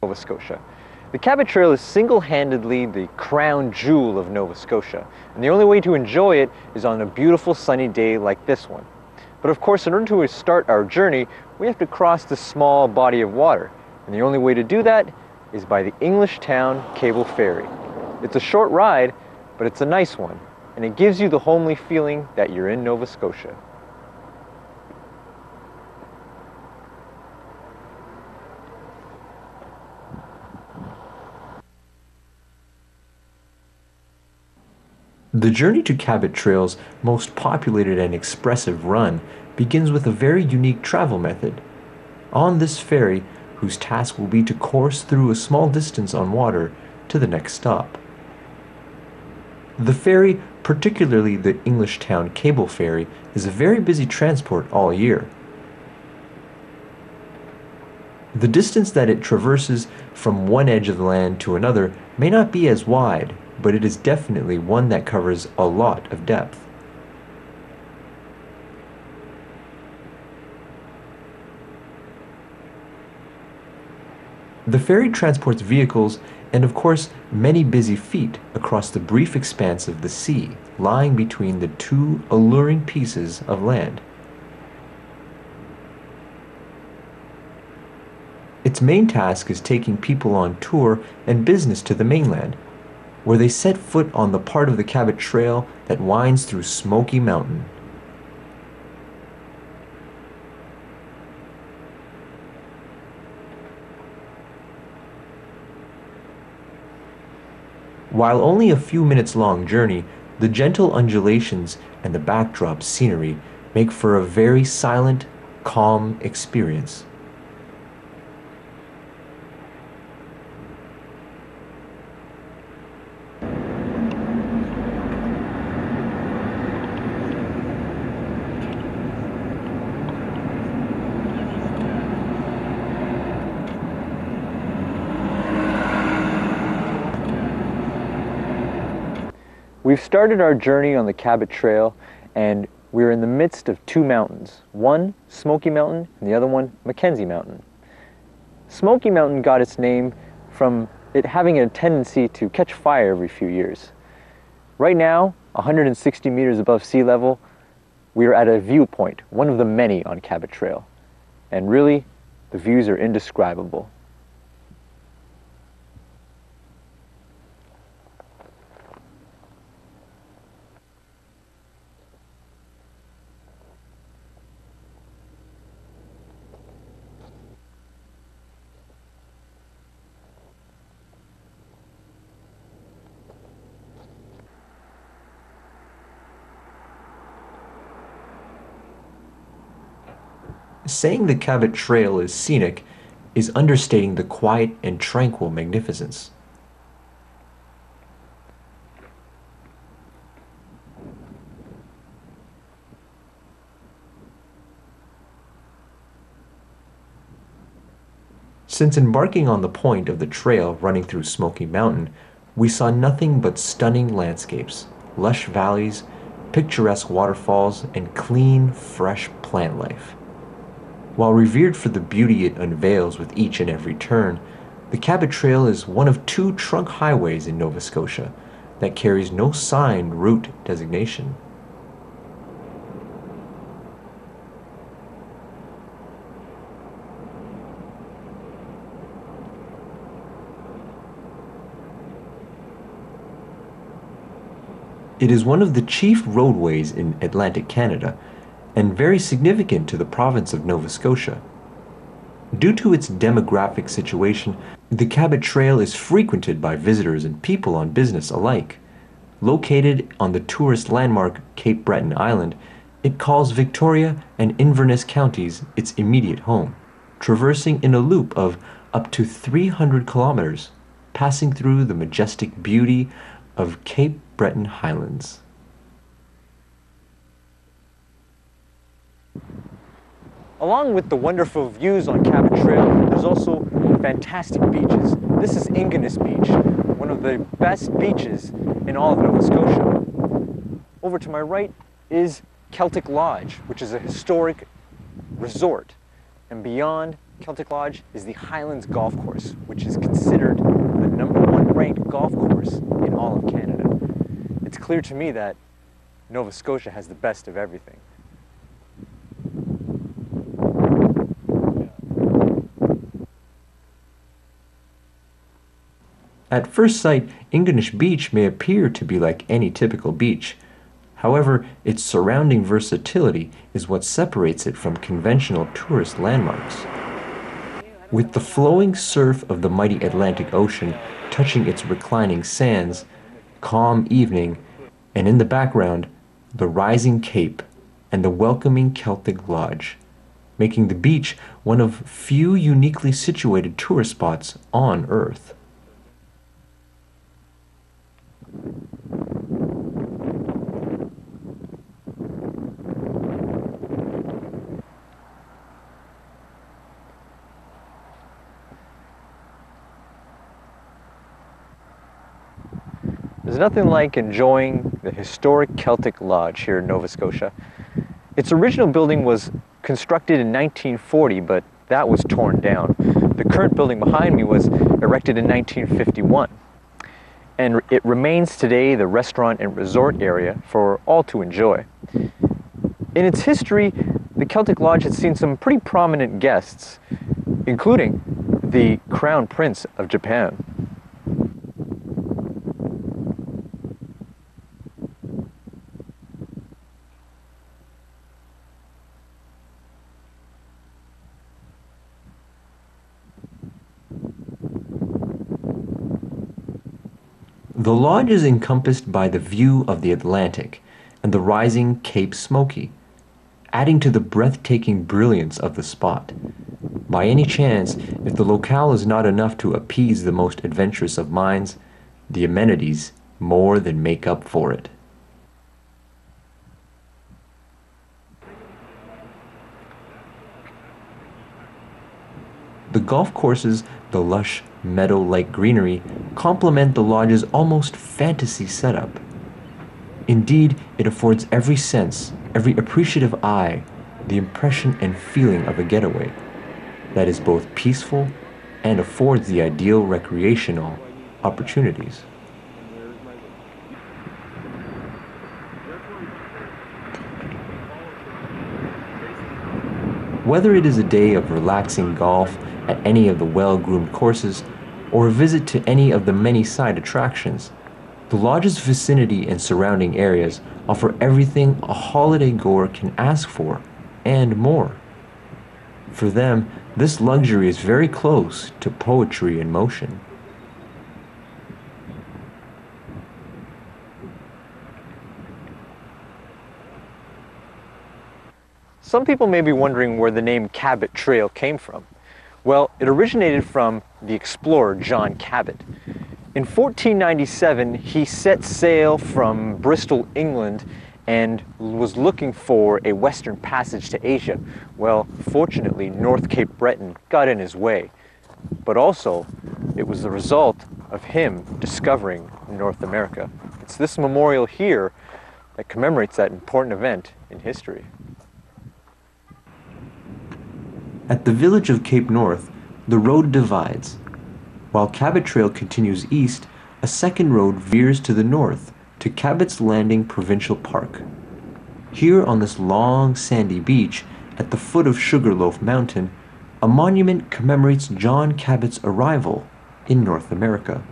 Nova Scotia. The Cabot Trail is single-handedly the crown jewel of Nova Scotia, and the only way to enjoy it is on a beautiful sunny day like this one. But of course, in order to start our journey, we have to cross this small body of water, and the only way to do that is by the English town cable ferry. It's a short ride, but it's a nice one, and it gives you the homely feeling that you're in Nova Scotia. The journey to Cabot Trail's most populated and expressive run begins with a very unique travel method. On this ferry, whose task will be to course through a small distance on water to the next stop. The ferry, particularly the English town cable ferry, is a very busy transport all year. The distance that it traverses from one edge of the land to another may not be as wide, but it is definitely one that covers a lot of depth. The ferry transports vehicles and, of course, many busy feet across the brief expanse of the sea lying between the two alluring pieces of land. Its main task is taking people on tour and business to the mainland, where they set foot on the part of the Cabot Trail that winds through Smoky Mountain. While only a few minutes long journey, the gentle undulations and the backdrop scenery make for a very silent, calm experience. We've started our journey on the Cabot Trail, and we're in the midst of two mountains. One, Smoky Mountain, and the other one, Mackenzie Mountain. Smoky Mountain got its name from it having a tendency to catch fire every few years. Right now, 160 meters above sea level, we are at a viewpoint, one of the many on Cabot Trail. And really, the views are indescribable. Saying the Cabot Trail is scenic is understating the quiet and tranquil magnificence. Since embarking on the point of the trail running through Smoky Mountain, we saw nothing but stunning landscapes, lush valleys, picturesque waterfalls, and clean, fresh plant life. While revered for the beauty it unveils with each and every turn, the Cabot Trail is one of two trunk highways in Nova Scotia that carries no signed route designation. It is one of the chief roadways in Atlantic Canada, and very significant to the province of Nova Scotia. Due to its demographic situation, the Cabot Trail is frequented by visitors and people on business alike. Located on the tourist landmark Cape Breton Island, it calls Victoria and Inverness counties its immediate home, traversing in a loop of up to 300 kilometers, passing through the majestic beauty of Cape Breton Highlands. Along with the wonderful views on Cabot Trail, there's also fantastic beaches. This is Inverness Beach, one of the best beaches in all of Nova Scotia. Over to my right is Celtic Lodge, which is a historic resort. And beyond Celtic Lodge is the Highlands Golf Course, which is considered the #1 ranked golf course in all of Canada. It's clear to me that Nova Scotia has the best of everything. At first sight, Ingonish Beach may appear to be like any typical beach. However, its surrounding versatility is what separates it from conventional tourist landmarks. With the flowing surf of the mighty Atlantic Ocean touching its reclining sands, calm evening, and in the background, the rising cape and the welcoming Celtic Lodge, making the beach one of few uniquely situated tourist spots on Earth. There's nothing like enjoying the historic Celtic Lodge here in Nova Scotia. Its original building was constructed in 1940, but that was torn down. The current building behind me was erected in 1951, and it remains today the restaurant and resort area for all to enjoy. In its history, the Celtic Lodge has seen some pretty prominent guests, including the Crown Prince of Japan. The lodge is encompassed by the view of the Atlantic and the rising Cape Smoky, adding to the breathtaking brilliance of the spot. By any chance, if the locale is not enough to appease the most adventurous of minds, the amenities more than make up for it. The golf courses, the lush, meadow-like greenery, complement the lodge's almost fantasy setup. Indeed, it affords every sense, every appreciative eye, the impression and feeling of a getaway that is both peaceful and affords the ideal recreational opportunities. Whether it is a day of relaxing golf at any of the well-groomed courses, or a visit to any of the many side attractions, the lodge's vicinity and surrounding areas offer everything a holiday goer can ask for, and more. For them, this luxury is very close to poetry in motion. Some people may be wondering where the name Cabot Trail came from. Well, it originated from the explorer John Cabot. In 1497, he set sail from Bristol, England, and was looking for a western passage to Asia. Well, fortunately, North Cape Breton got in his way. But also, it was the result of him discovering North America. It's this memorial here that commemorates that important event in history. At the village of Cape North, the road divides. While Cabot Trail continues east, a second road veers to the north to Cabot's Landing Provincial Park. Here on this long sandy beach, at the foot of Sugarloaf Mountain, a monument commemorates John Cabot's arrival in North America.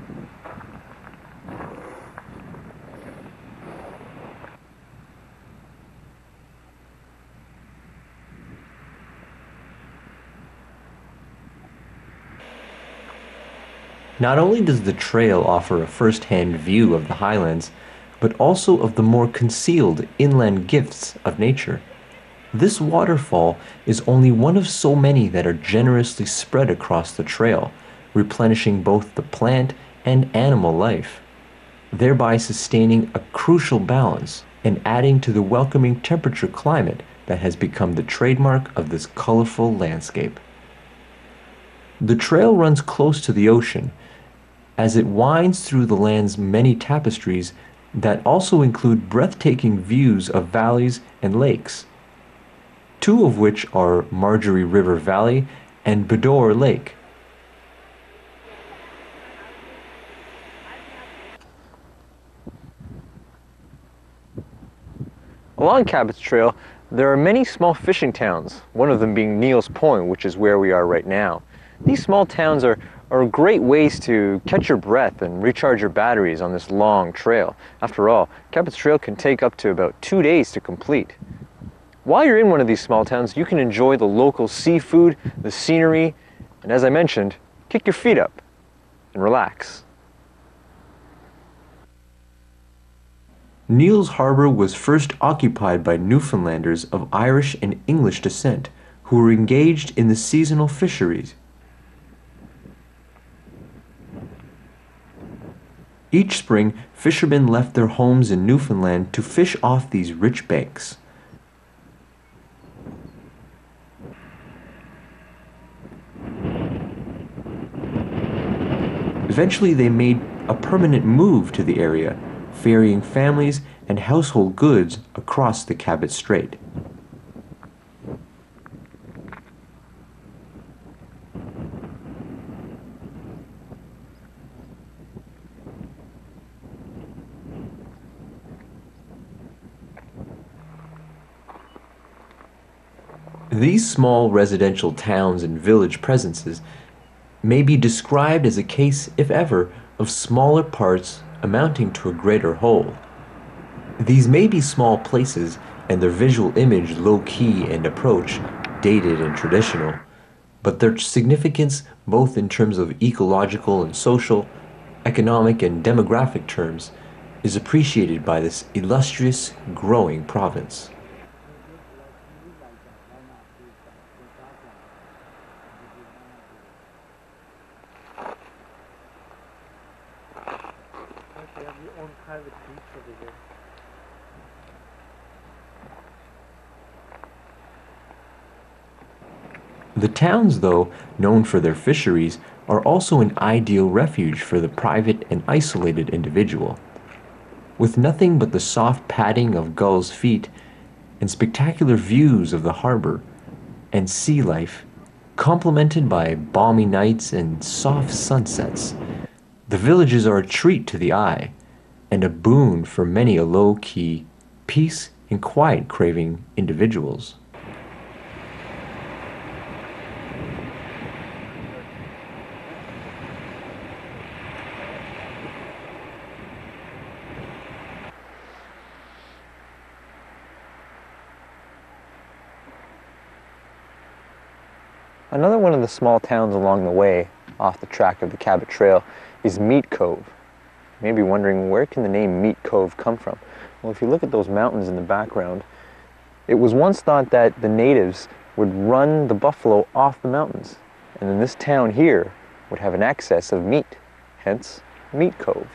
Not only does the trail offer a first-hand view of the highlands, but also of the more concealed inland gifts of nature. This waterfall is only one of so many that are generously spread across the trail, replenishing both the plant and animal life, thereby sustaining a crucial balance and adding to the welcoming temperature climate that has become the trademark of this colorful landscape. The trail runs close to the ocean, as it winds through the land's many tapestries that also include breathtaking views of valleys and lakes, two of which are Marjorie River Valley and Bedore Lake. Along Cabot's Trail, there are many small fishing towns, one of them being Neil's Point, which is where we are right now. These small towns are great ways to catch your breath and recharge your batteries on this long trail. After all, Cabot's Trail can take up to about 2 days to complete. While you're in one of these small towns, you can enjoy the local seafood, the scenery, and as I mentioned, kick your feet up and relax. Neil's Harbor was first occupied by Newfoundlanders of Irish and English descent who were engaged in the seasonal fisheries. Each spring, fishermen left their homes in Newfoundland to fish off these rich banks. Eventually, they made a permanent move to the area, ferrying families and household goods across the Cabot Strait. These small residential towns and village presences may be described as a case, if ever, of smaller parts amounting to a greater whole. These may be small places and their visual image low-key and approach dated and traditional, but their significance both in terms of ecological and social, economic and demographic terms is appreciated by this illustrious, growing province. The towns, though, known for their fisheries, are also an ideal refuge for the private and isolated individual. With nothing but the soft padding of gulls' feet and spectacular views of the harbor and sea life, complemented by balmy nights and soft sunsets, the villages are a treat to the eye and a boon for many a low-key, peace and quiet craving individuals. Another one of the small towns along the way, off the track of the Cabot Trail, is Meat Cove. You may be wondering, where can the name Meat Cove come from? Well, if you look at those mountains in the background, it was once thought that the natives would run the buffalo off the mountains, and then this town here would have an excess of meat, hence Meat Cove.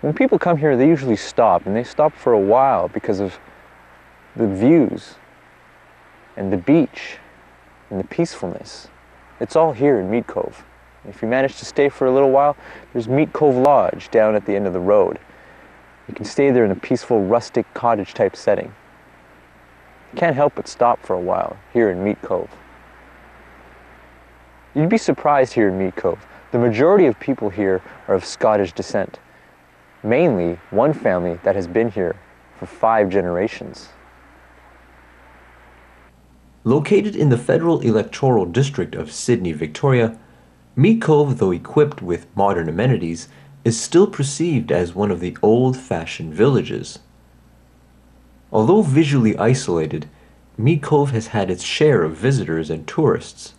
When people come here, they usually stop, and they stop for a while because of the views and the beach and the peacefulness. It's all here in Meat Cove. If you manage to stay for a little while, there's Meat Cove Lodge down at the end of the road. You can stay there in a peaceful, rustic, cottage-type setting. You can't help but stop for a while here in Meat Cove. You'd be surprised here in Meat Cove. The majority of people here are of Scottish descent. Mainly one family that has been here for 5 generations. Located in the federal electoral district of Sydney, Victoria, Meat Cove, though equipped with modern amenities, is still perceived as one of the old-fashioned villages. Although visually isolated, Meat Cove has had its share of visitors and tourists,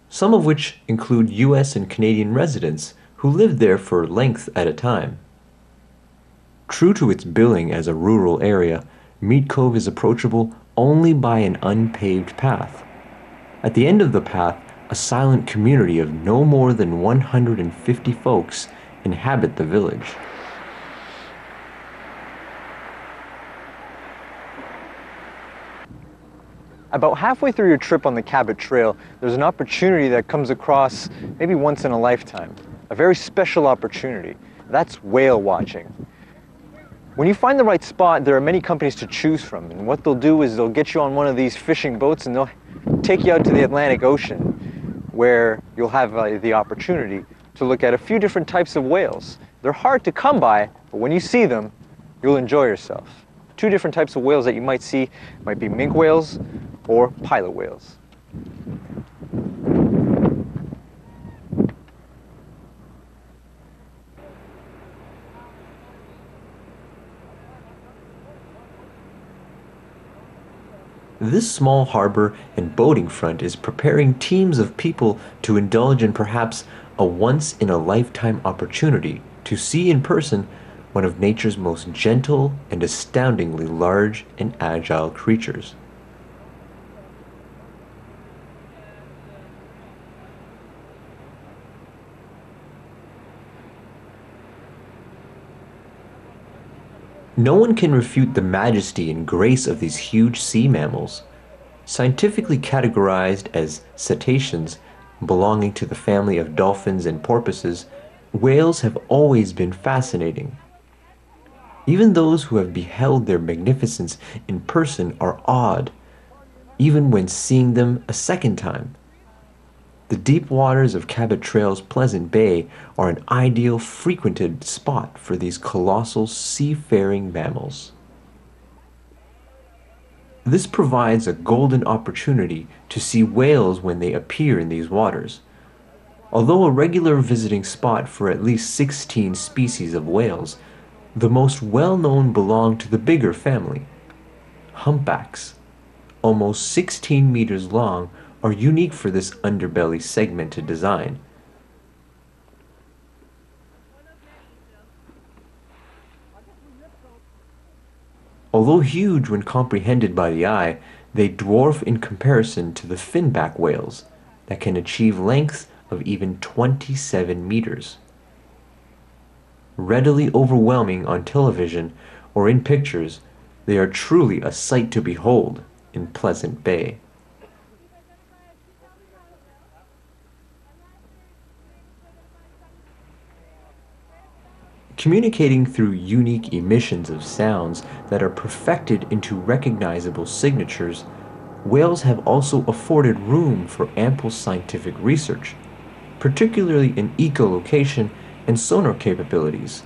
some of which include US and Canadian residents who lived there for length at a time. True to its billing as a rural area, Meat Cove is approachable only by an unpaved path. At the end of the path, a silent community of no more than 150 folks inhabit the village. About halfway through your trip on the Cabot Trail, there's an opportunity that comes across maybe once in a lifetime. A very special opportunity. That's whale watching. When you find the right spot, there are many companies to choose from, and what they'll do is they'll get you on one of these fishing boats and they'll take you out to the Atlantic Ocean. where you'll have the opportunity to look at a few different types of whales. They're hard to come by, but when you see them, you'll enjoy yourself. Two different types of whales that you might see might be minke whales or pilot whales. This small harbor and boating front is preparing teams of people to indulge in perhaps a once-in-a-lifetime opportunity to see in person one of nature's most gentle and astoundingly large and agile creatures. No one can refute the majesty and grace of these huge sea mammals. Scientifically categorized as cetaceans belonging to the family of dolphins and porpoises, whales have always been fascinating. Even those who have beheld their magnificence in person are awed, even when seeing them a second time. The deep waters of Cabot Trail's Pleasant Bay are an ideal frequented spot for these colossal seafaring mammals. This provides a golden opportunity to see whales when they appear in these waters. Although a regular visiting spot for at least 16 species of whales, the most well-known belong to the bigger family. Humpbacks, almost 16 meters long, are unique for this underbelly segmented design. Although huge when comprehended by the eye, they dwarf in comparison to the finback whales that can achieve lengths of even 27 meters. Readily overwhelming on television or in pictures, they are truly a sight to behold in Pleasant Bay. Communicating through unique emissions of sounds that are perfected into recognizable signatures, whales have also afforded room for ample scientific research, particularly in echolocation and sonar capabilities,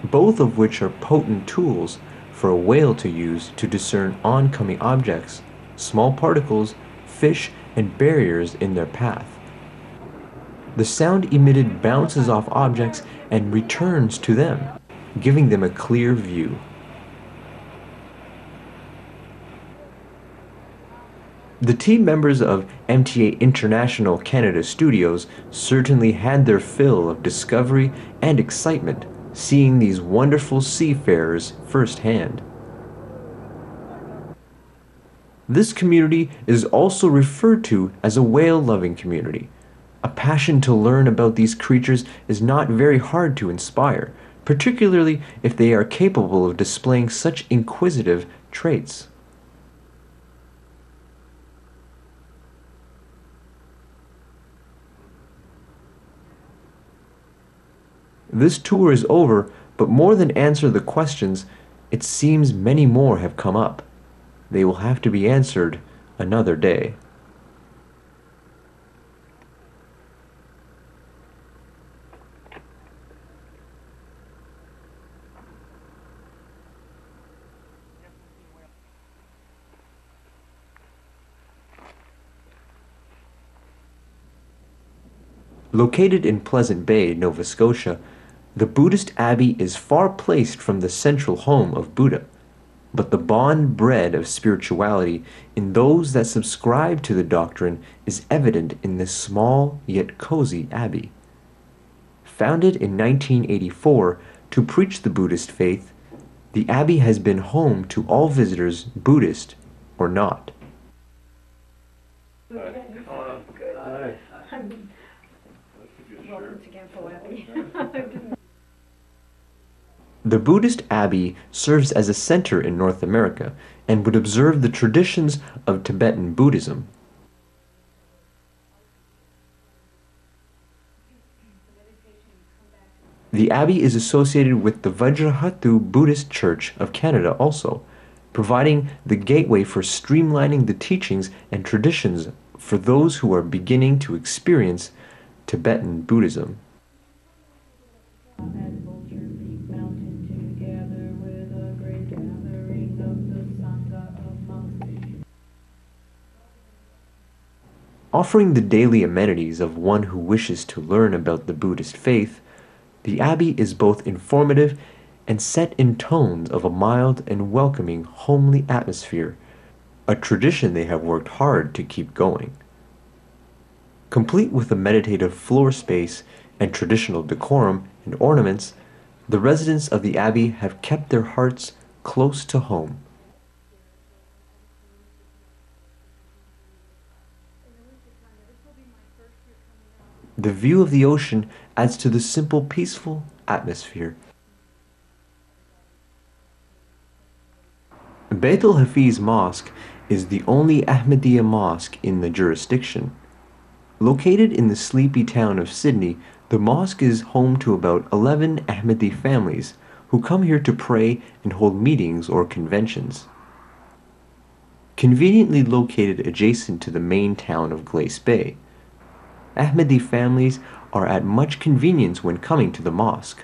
both of which are potent tools for a whale to use to discern oncoming objects, small particles, fish, and barriers in their path. The sound emitted bounces off objects and returns to them, giving them a clear view. The team members of MTA International Canada Studios certainly had their fill of discovery and excitement seeing these wonderful seafarers firsthand. This community is also referred to as a whale-loving community. A passion to learn about these creatures is not very hard to inspire, particularly if they are capable of displaying such inquisitive traits. This tour is over, but more than answer the questions, it seems many more have come up. They will have to be answered another day. Located in Pleasant Bay, Nova Scotia, the Buddhist abbey is far placed from the central home of Buddha, but the bond bred of spirituality in those that subscribe to the doctrine is evident in this small yet cozy abbey. Founded in 1984 to preach the Buddhist faith, the abbey has been home to all visitors, Buddhist or not. The Buddhist abbey serves as a center in North America and would observe the traditions of Tibetan Buddhism. The abbey is associated with the Vajrahattu Buddhist Church of Canada also, providing the gateway for streamlining the teachings and traditions for those who are beginning to experience Tibetan Buddhism. Offering the daily amenities of one who wishes to learn about the Buddhist faith, the abbey is both informative and set in tones of a mild and welcoming homely atmosphere, a tradition they have worked hard to keep going. Complete with a meditative floor space and traditional decorum and ornaments, the residents of the abbey have kept their hearts close to home. The view of the ocean adds to the simple, peaceful atmosphere. Beit al-Hafiz Mosque is the only Ahmadiyya mosque in the jurisdiction. Located in the sleepy town of Sydney, the mosque is home to about 11 Ahmadi families who come here to pray and hold meetings or conventions. Conveniently located adjacent to the main town of Glace Bay, Ahmadi families are at much convenience when coming to the mosque,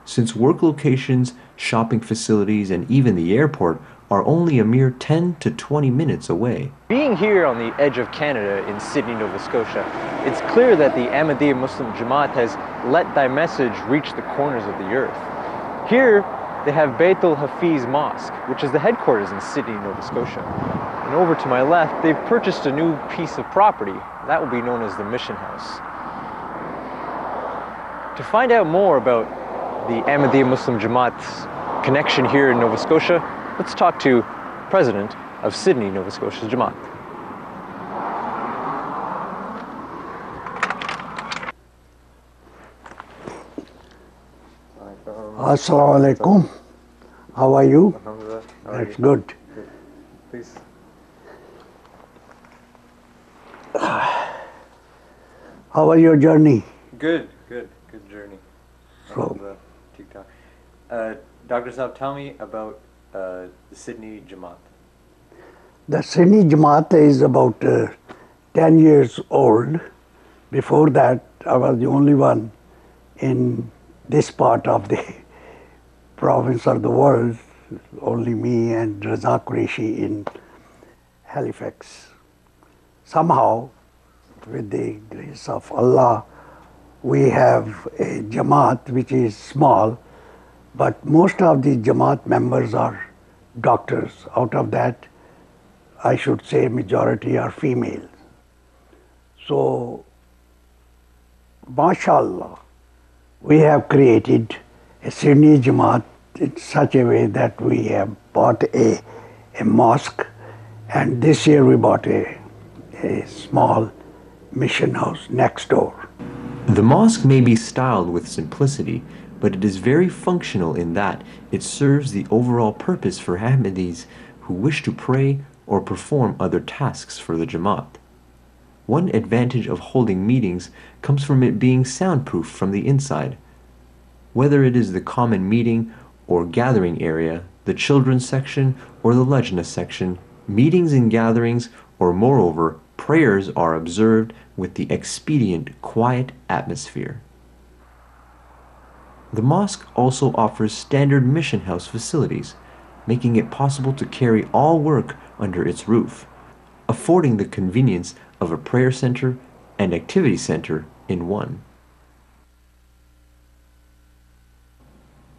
since work locations, shopping facilities, and even the airport are only a mere 10 to 20 minutes away. Being here on the edge of Canada in Sydney, Nova Scotia, it's clear that the Ahmadiyya Muslim Jamaat has let thy message reach the corners of the earth. Here, they have Beit al-Hafiz Mosque, which is the headquarters in Sydney, Nova Scotia. And over to my left, they've purchased a new piece of property. That will be known as the Mission House. To find out more about the Ahmadiyya Muslim Jamaat's connection here in Nova Scotia, let's talk to President of Sydney, Nova Scotia's Jamaat. Assalamu alaikum. How are you? That's good. Please. How was your journey? Good journey. So, Dr. Saab, tell me about the Sydney Jamaat. the Sydney Jamaat is about 10 years old. Before that, I was the only one in this part of the province or the world, only me and Raza Qureshi in Halifax. Somehow, with the grace of Allah, we have a Jamaat which is small, but most of the Jamaat members are doctors. Out of that, I should say majority are female. So, mashallah, we have created a Sydney Jamaat in such a way that we have bought a mosque, and this year we bought a small mission house next door. The mosque may be styled with simplicity, but it is very functional in that it serves the overall purpose for Ahmadis who wish to pray or perform other tasks for the Jamaat. One advantage of holding meetings comes from it being soundproof from the inside. Whether it is the common meeting or gathering area, the children's section or the Lajna section, meetings and gatherings, or moreover, prayers are observed with the expedient, quiet atmosphere. The mosque also offers standard mission house facilities, making it possible to carry all work under its roof, affording the convenience of a prayer center and activity center in one.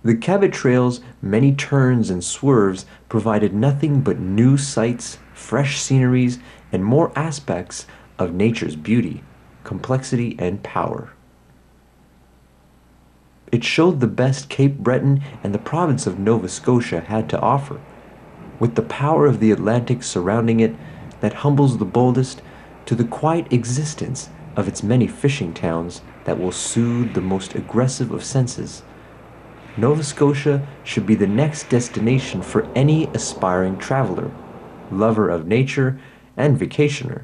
The Cabot Trail's many turns and swerves provided nothing but new sights, fresh sceneries, and more aspects of nature's beauty, complexity, and power. It showed the best Cape Breton and the province of Nova Scotia had to offer, with the power of the Atlantic surrounding it that humbles the boldest, to the quiet existence of its many fishing towns that will soothe the most aggressive of senses. Nova Scotia should be the next destination for any aspiring traveler, lover of nature, and vacationer.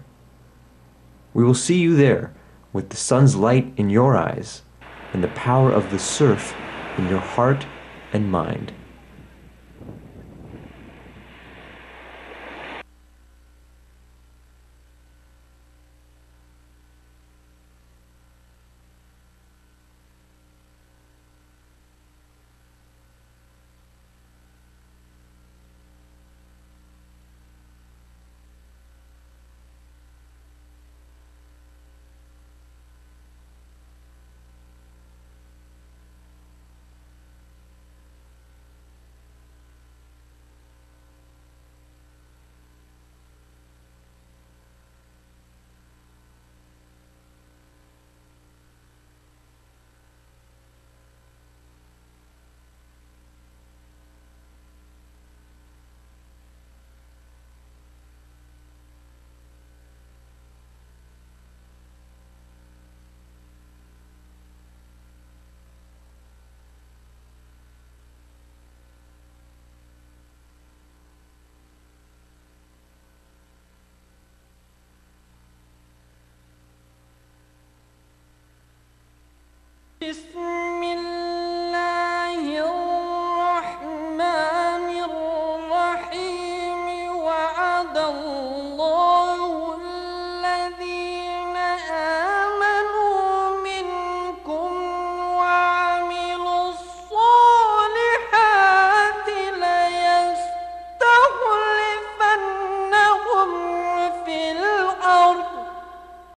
We will see you there, with the sun's light in your eyes, and the power of the surf in your heart and mind.